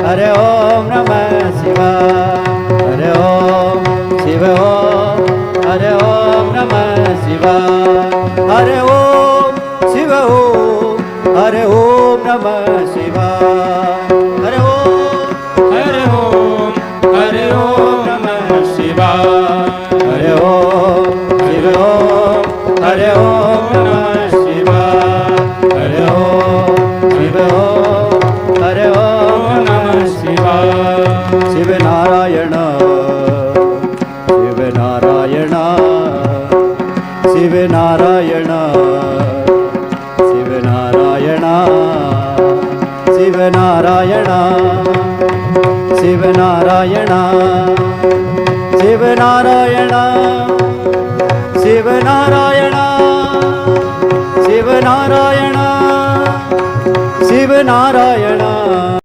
हरे ओम नमः शिवाय हरे ओम शिव ओम हरे ओम नमः शिवाय हरे ओम शिव ओम हरे ओम नमः शिवाय हरे ओम नमः शिवाय हरे ओम शिव ओम हरे ओम नमः शिवाय हरे ओम शिव ओम हरे ओम नमः शिवाय शिव नारायण शिव नारायण शिव नारायण शिव नारायण शिव नारायण शिव नारायण शिव नारायण शिव नारायण शिव नारायण शिव नारायण